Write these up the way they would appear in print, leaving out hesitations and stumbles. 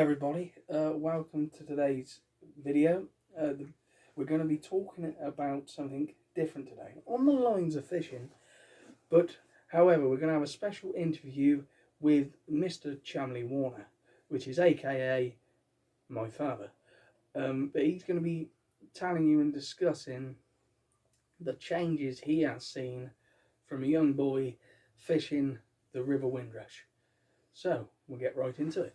everybody, welcome to today's video. We're going to be talking about something different today, on the lines of fishing, but however we're going to have a special interview with Mr. Chamley Warner, which is aka my father. But he's going to be telling you and discussing the changes he has seen from a young boy fishing the River Windrush. So we'll get right into it.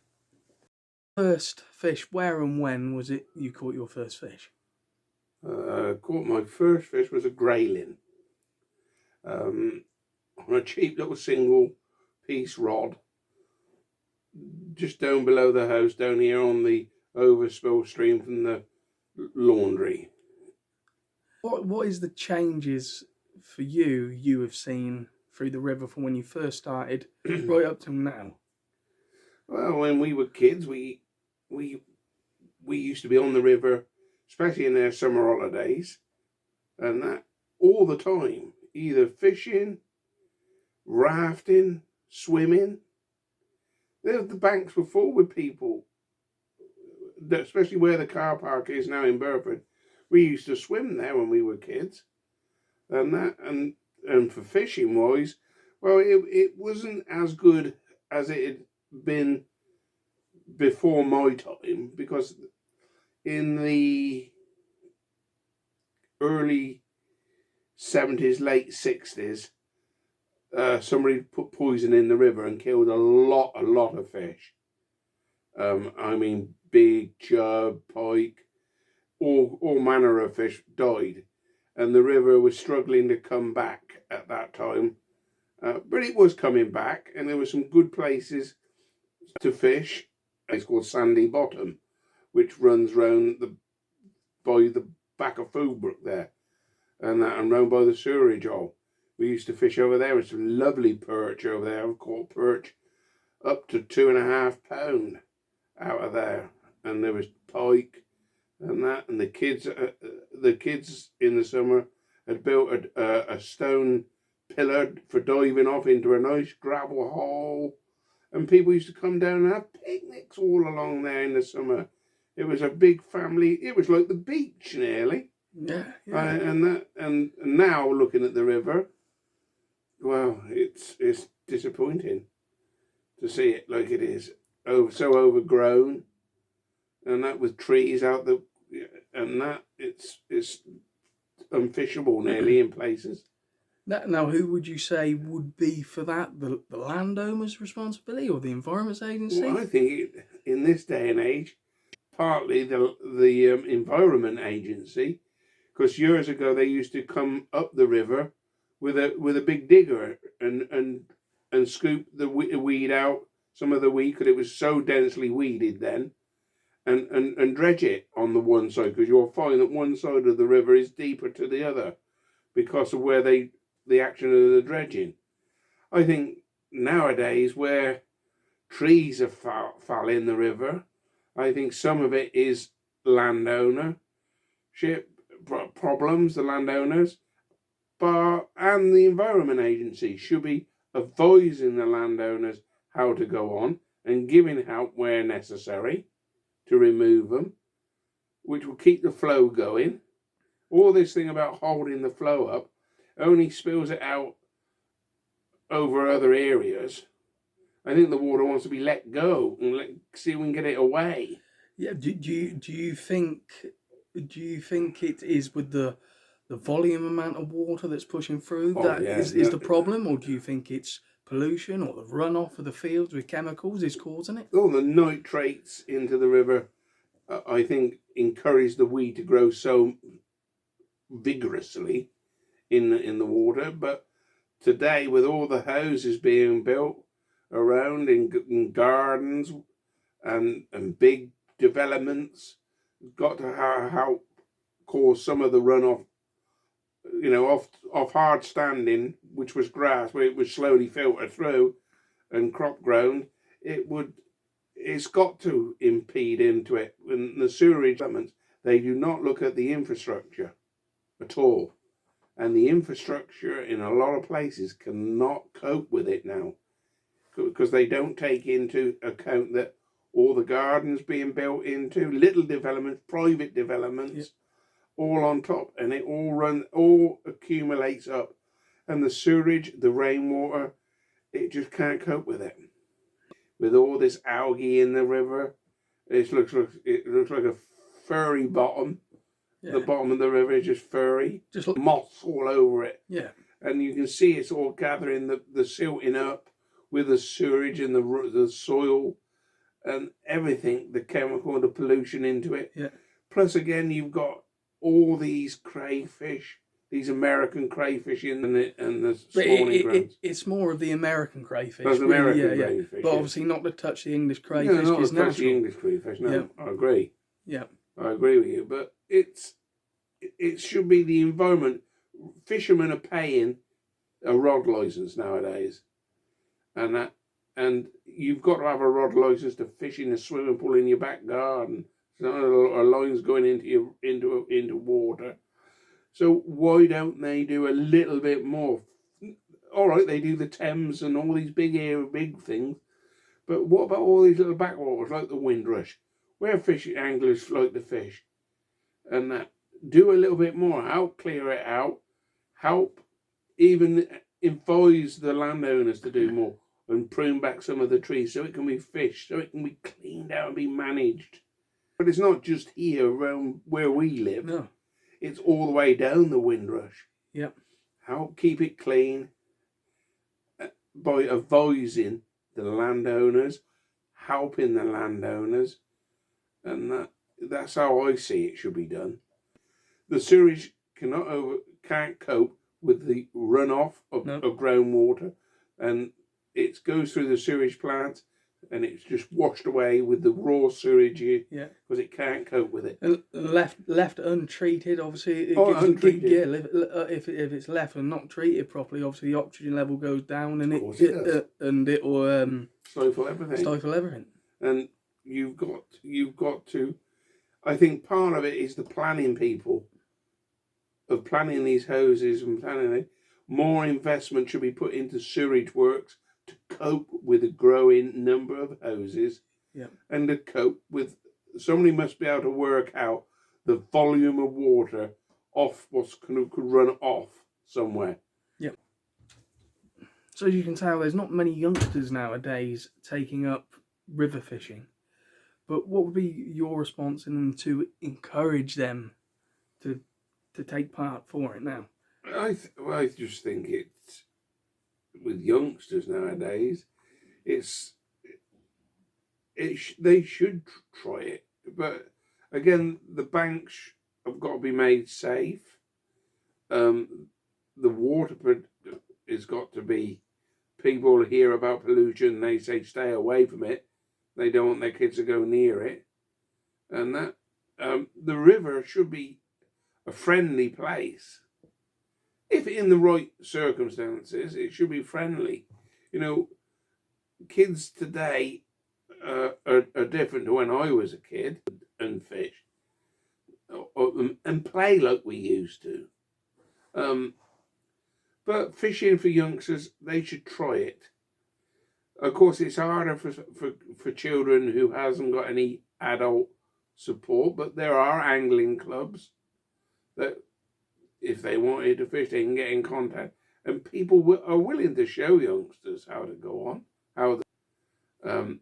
First fish, where and when was it you caught your first fish? Caught my first fish was a grayling on a cheap little single piece rod just down below the house, down here on the overspill stream from the laundry. What is the changes for you have seen through the river from when you first started right up till now? Well, when we were kids, we used to be on the river, especially in their summer holidays, and that all the time, either fishing, rafting, swimming. The banks were full with people, especially where the car park is now in Burford. We used to swim there when we were kids, and for fishing wise, well, it wasn't as good as it had been before my time, because in the early 70s, late 60s, somebody put poison in the river and killed a lot of fish. I mean, big chub, pike, all manner of fish died, and the river was struggling to come back at that time. But it was coming back, and there were some good places to fish. It's called Sandy Bottom, which runs round by the back of Foodbrook there, and round by the sewerage hole. We used to fish over there. It's a lovely perch over there. I've caught perch up to 2.5 pounds out of there, and there was pike and that. And the kids in the summer had built a stone pillar for diving off into a nice gravel hole, and people used to come down and have picnics all along there in the summer. It was a big family. It was like the beach nearly. Yeah. And now looking at the river, well, it's disappointing to see it like it is, so overgrown, and that with trees out the, and that it's unfishable nearly in places. Now, who would you say would be for that? The landowner's responsibility or the Environment Agency? Well, I think in this day and age, partly the Environment Agency, because years ago they used to come up the river with a big digger and scoop the weed out, some of the weed, because it was so densely weeded then, and dredge it on the one side, because you'll find that one side of the river is deeper to the other because of where the action of the dredging. I think nowadays where trees have fall in the river, I think some of it is landownership problems, the landowners, and the Environment Agency should be advising the landowners how to go on and giving help where necessary to remove them, which will keep the flow going. All this thing about holding the flow up only spills it out over other areas. I think the water wants to be let go and see if we can get it away. Yeah. Do you think it is with the volume amount of water that's pushing through is the problem, or do you think it's pollution or the runoff of the fields with chemicals is causing it? All the nitrates into the river, I think, encourage the weed to grow so vigorously in the water. But today, with all the houses being built around in gardens and big developments, got to help cause some of the runoff, off hard standing, which was grass, where it would slowly filter through and crop grown. It's got to impede into it. And the sewerage developments, they do not look at the infrastructure at all. And the infrastructure in a lot of places cannot cope with it now, because they don't take into account that all the gardens being built into, little developments, private developments, all on top, and it all accumulates up, and the sewage, the rainwater, it just can't cope with it. With all this algae in the river, it looks like a furry bottom. Yeah. The bottom of the river is just furry, just moss all over it. Yeah. And you can see it's all gathering the silting up with the sewage and the soil and everything, the chemical, the pollution into it. Yeah. Plus, again, you've got all these crayfish, these American crayfish in it, and the spawning grounds. It's more of the American crayfish. That's American crayfish. But obviously not to touch the English crayfish. No, not to touch natural. the English crayfish. No, Yeah. I agree. Yeah. I agree with you. But it should be the environment. Fishermen are paying a rod license nowadays, and you've got to have a rod license to fish in a swimming pool in your back garden. So a line's going into water. So why don't they do a little bit more? All right, they do the Thames and all these big things, but what about all these little backwaters like the Windrush, where anglers like to fish, and that? Do a little bit more. Help clear it out. Help even advise the landowners to do more and prune back some of the trees so it can be fished, so it can be cleaned out and be managed. But it's not just here around where we live. No. It's all the way down the Windrush. Yep. Help keep it clean by advising the landowners, helping the landowners, and that's how I see it should be done. The sewage can't cope with the runoff of groundwater, and it goes through the sewage plant, and it's just washed away with the raw sewage because it can't cope with it. And left untreated, obviously, untreated. If it's left and not treated properly, obviously the oxygen level goes down, and it will stifle everything. Stifle everything. And you've got to. I think part of it is the planning people of planning these houses and planning it. More investment should be put into sewage works to cope with a growing number of houses, and to cope with, somebody must be able to work out the volume of water off what's could run off somewhere. Yep. So as you can tell, there's not many youngsters nowadays taking up river fishing. But what would be your response in them to encourage them to take part for it now? I just think it's, with youngsters nowadays, they should try it. But again, the banks have got to be made safe. The water has got to be, people hear about pollution, they say stay away from it. They don't want their kids to go near it. And that the river should be a friendly place. If in the right circumstances, it should be friendly. You know, kids today are different to when I was a kid and fish and play like we used to. But fishing for youngsters, they should try it. Of course, it's harder for children who hasn't got any adult support, but there are angling clubs that, if they wanted to fish, they can get in contact, and people are willing to show youngsters how to go on.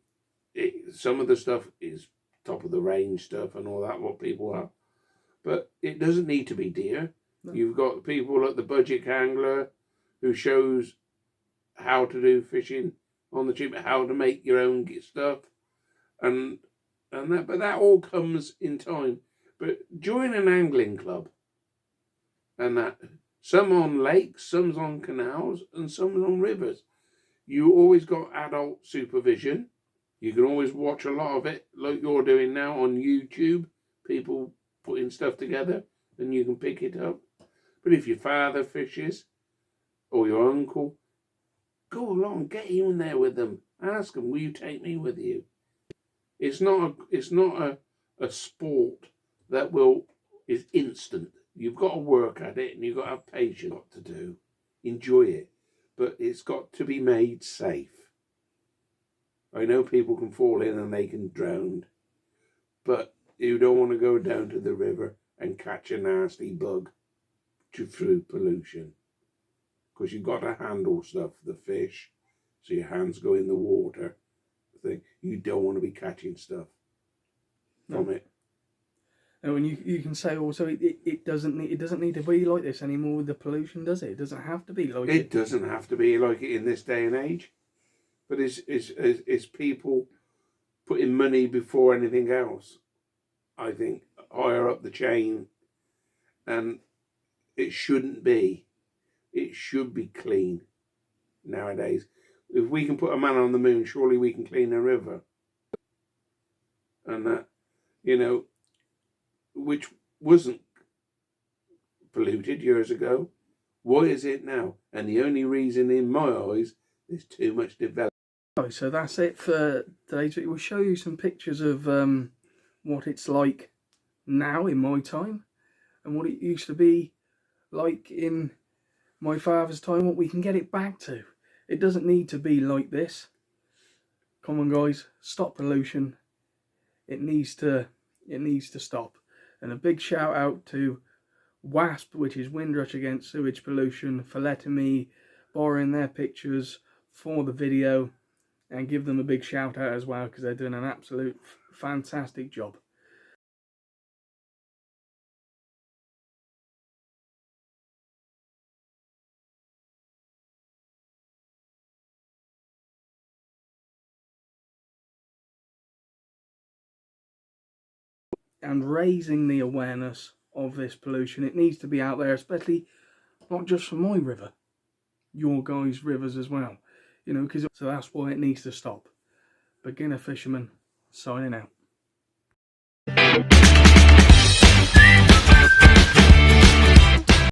Some of the stuff is top of the range stuff and all that, what people are, but it doesn't need to be deer. No. You've got people like the Budget Angler who shows how to do fishing on the cheap, how to make your own stuff, and that. But that all comes in time. But join an angling club. And that, some on lakes, some's on canals, and some's on rivers. You always got adult supervision. You can always watch a lot of it, like you're doing now on YouTube. People putting stuff together, and you can pick it up. But if your father fishes, or your uncle, go along, get in there with them. Ask them, will you take me with you? It's not a sport that is instant. You've got to work at it, and you've got to have patience to do. Enjoy it. But it's got to be made safe. I know people can fall in and they can drown, but you don't want to go down to the river and catch a nasty bug through pollution, because you've got to handle stuff, the fish, so your hands go in the water. You don't want to be catching stuff from it. And when you can say also it doesn't need to be like this anymore with the pollution, does it? It doesn't have to be like it. It doesn't have to be like it in this day and age, but it's people putting money before anything else, I think, higher up the chain, and it shouldn't be. It should be clean nowadays. If we can put a man on the moon, surely we can clean a river. And that, which wasn't polluted years ago. Why is it now? And the only reason, in my eyes, is too much development. So that's it for today. We'll show you some pictures of what it's like now in my time, and what it used to be like in my father's time, what we can get it back to. It doesn't need to be like this. Come on guys, stop pollution. It needs to stop. And a big shout out to WASP, which is Windrush Against Sewage Pollution, for letting me borrowing their pictures for the video, and give them a big shout out as well, because they're doing an absolute fantastic job. And raising the awareness of this pollution. It needs to be out there, especially not just for my river, your guys' rivers as well. So that's why it needs to stop. Beginner Fisherman, signing out.